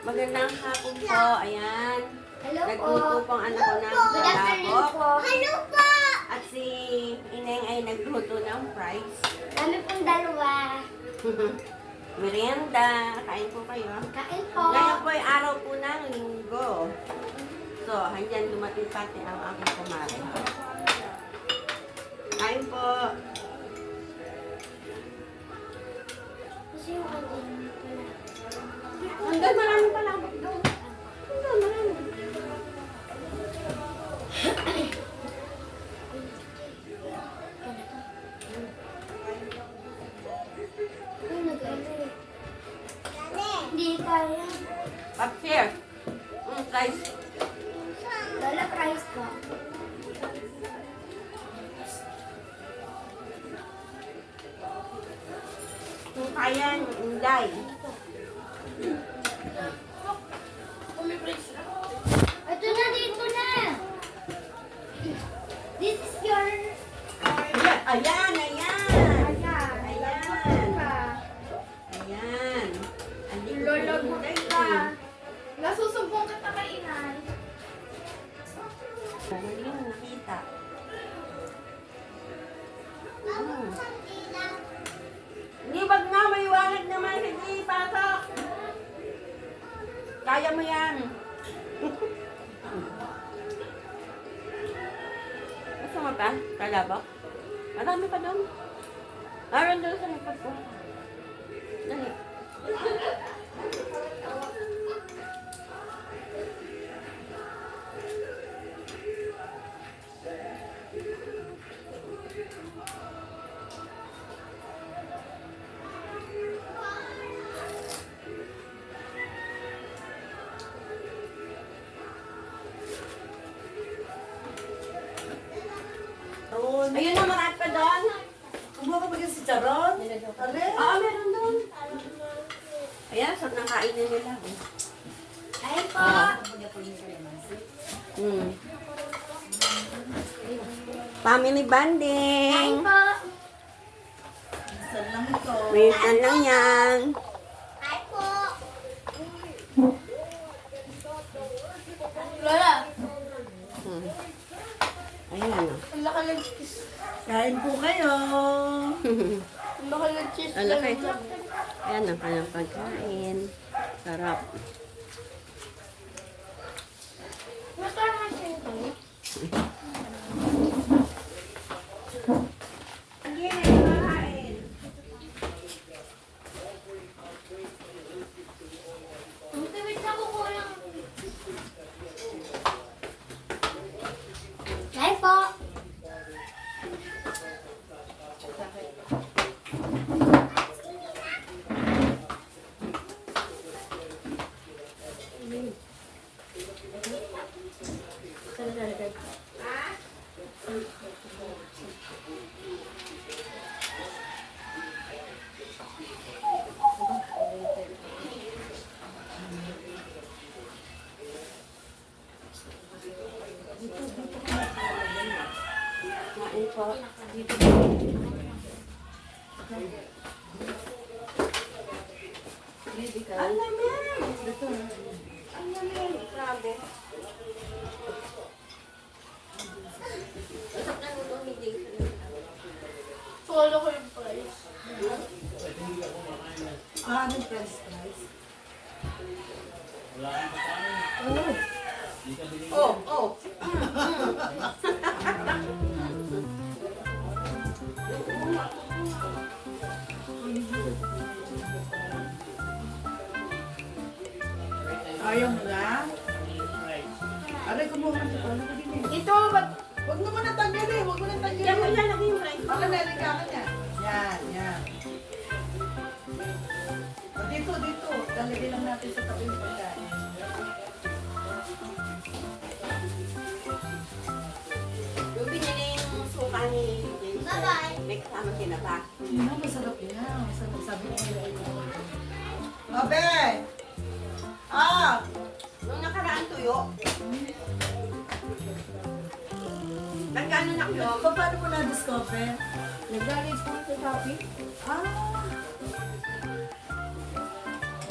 Magandang hapon po. Ayan. Hello po. Nagluto po ang anak ko ng Good afternoon po. palabok. Hello po. At si Ineng ay nagluto ng fries. Kami pong dalawa. Merienda. Kain po kayo. Kain po. Ngayon po ay araw po ng linggo. So, handyan dumating pati ang aking kumare. Kain po. Kasi yung ano, Hanggang marami palabok doon. Hanggang marami. Ay, nag-ano eh. Hindi kaya. Papsir. Fries. Lola, price ko. Kung kaya, inday. Ito na, dito na. This is your... Ayan, ayan. Ayan. Ayan. Andito po Lola, yung buti inday. ka. Nasusumbong kita kay inay. Hindi mo nakita. Hindi, wag nga, maliwanag naman. Hindi, pasok. Kaya mo yan. Gusto mo pa? Kalabok? Marami pa doon. Meron doon sa likod ko. Dali. Ayun na, marami pa doon. Kumuha ka ba si Charon? Are? Oo, meron doon. Ayan, so nakainin nila. Kain po. Mm. Family bonding. Kain po. Saan lang ito? Minsan lang yan. Kain po. Lola, Hmm. Ayan o. ang laki ng cheese. Kain po kayo. Ang laki ng cheese. Ang laki. Ayan ang kanyang pagkain. Sarap. Masarap siya ito. Hindi, nakain. Wait na ko lang. Kain po. Kain po. Ang lamig. Ang lamig. Grabe. Isap na luto ni Jason. Solo ko yung price. Anong french fries? Oh, oh. Ayaw mo na? Aray, kumuha ka sa ano ka din eh. Ito, ba't Huwag mo muna tanggalin. Huwag mo na Yan mo tanggalin. yan, lagay yung rice. Baka narinig ka niya. Yan, yan. O, dito, dito. Lalagay lang natin sa tabi yung pagkain. Yung binili yung suka ni Jason. Bye-bye. May kasama tinapa. Masarap yan. Masarap. Sabi niya nila. Abe! Ah! Nung nakaraan tuyo. Nagkano na kayo? Paano mo na-discover? nagalit po sa Shopee? Ah!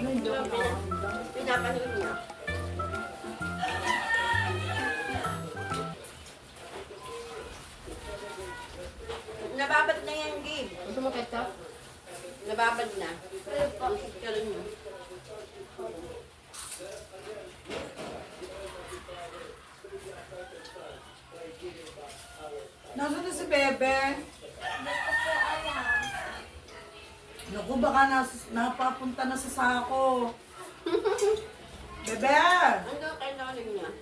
Ano, hindi ako nakakamdam. Pinapanood niya. Nababad na yan, Gabe. Gusto mo ketchup? Nababad na. Ayun po. Ang sikalan mo. Nasaan na si Bebe? Hindi ko po alam. Naku, baka napapunta na sa sako. Bebe! Ano kailangan niya?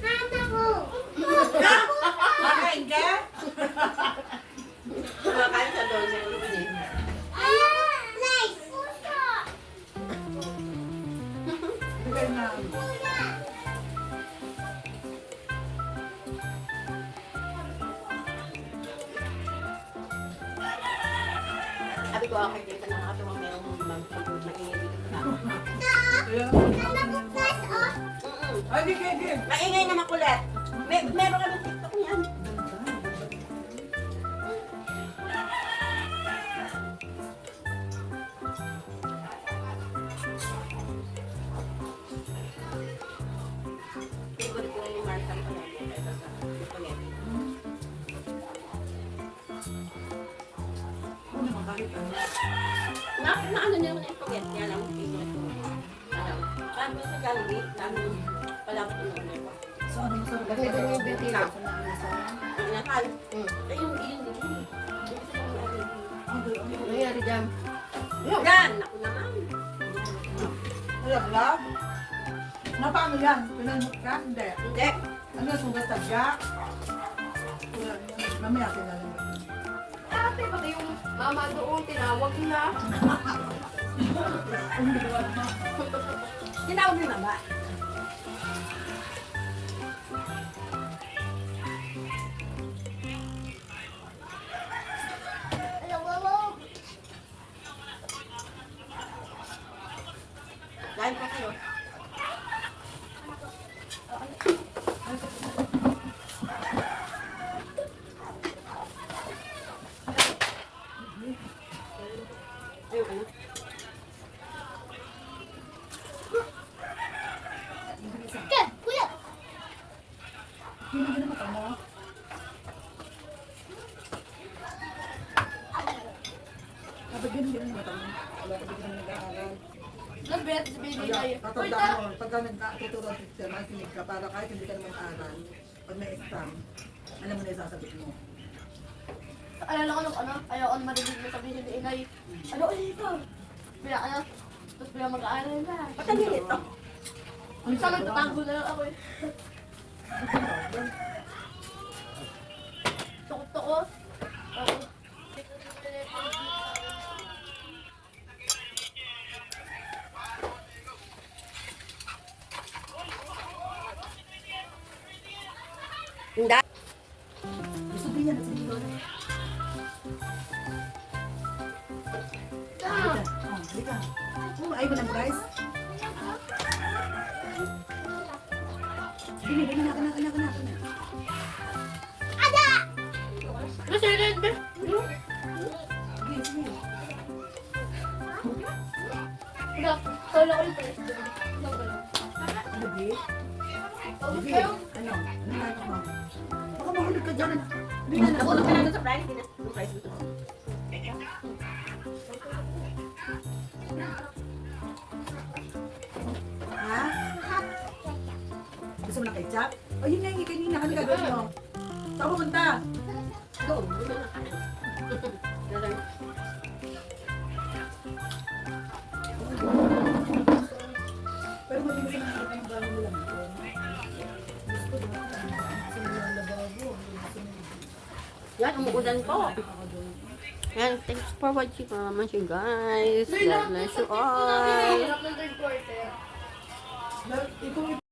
Mama ko. Kakain ka? Kumakain sa doon sa lubin eh. Ah! Nice! Puso! Bigay na. Sabi ko, okay, dito nakakatawa merong mag-maingay dito sa Ayan. Mama ko plus oh. Ay, di, di. Maingay na makulit. Meron kami TikTok niyan. Favorite ko yung Marsan ko lang yung kaysa sa spaghetti. Ano naman kahit ano. Na ano niya naman yung spaghetti, kaya lang favorite ko. Alam. Sabi ko sa Jollibee, sabi ko, palapot ko na ulit. So, ano masarap? Bakit ito yung bentila ko na nasa? Ang nakal. Ay, yung yun din. Ano Nangyari dyan? Yan! Ako naman. Love? Na paano yan? Pinalmot ka? Hindi. Hindi. Ano, sugas tagya? Mamaya kailangan. Ate, pati yung mama doon, tinawag na. Hindi ko alam. Tinawag ni mama. Dahil pa kayo. Ayun, ano? Ke, kuya. Hindi na mata mo. Kapag ganun din ang mata mo. Wala ka bigyan ng nag-aaral. Nabet, sabihin Kaya, nila yun. tatandaan mo, pagka nagtuturo ang teacher, makikinig ka para kahit hindi ka naman aaral, pag may exam, alam mo na yung sasagot mo. Alala ko nung ano, ayaw ko marinig na sabihin ni Inay. Ano ulit ito? Bila ano, tapos bila mag-aaral na. Ba't ang ganito? Minsan nagtatago na lang ako eh. Tukot-tukot. Oo. Hindi. Gusto din yan, sige doon. Ah! Halika. Ayaw mo lang guys. Dili, dili, naka. Ano sa'yo na yun, be? Sige, sige. Wala, solo ko yung president. Ano, Bi? Tawag Bi, kayo. ano? Ano mo? Baka mahulog ka dyan. Hindi na nakulog ka na sa price. Hindi na. Yung price dito. Ha? Gusto mo ng ketchup? O yun nga yung kanina, ano gagawin mo? Saan pumunta? Doon. Doon na kanan. Doon. Pero hindi mo siya nakikita ng gano'n mo lang ito. Gusto ko doon. Sa mga lababo. Yan, umuulan po. And thanks for watching guys. God bless you all. Hirap ng third quarter. Ito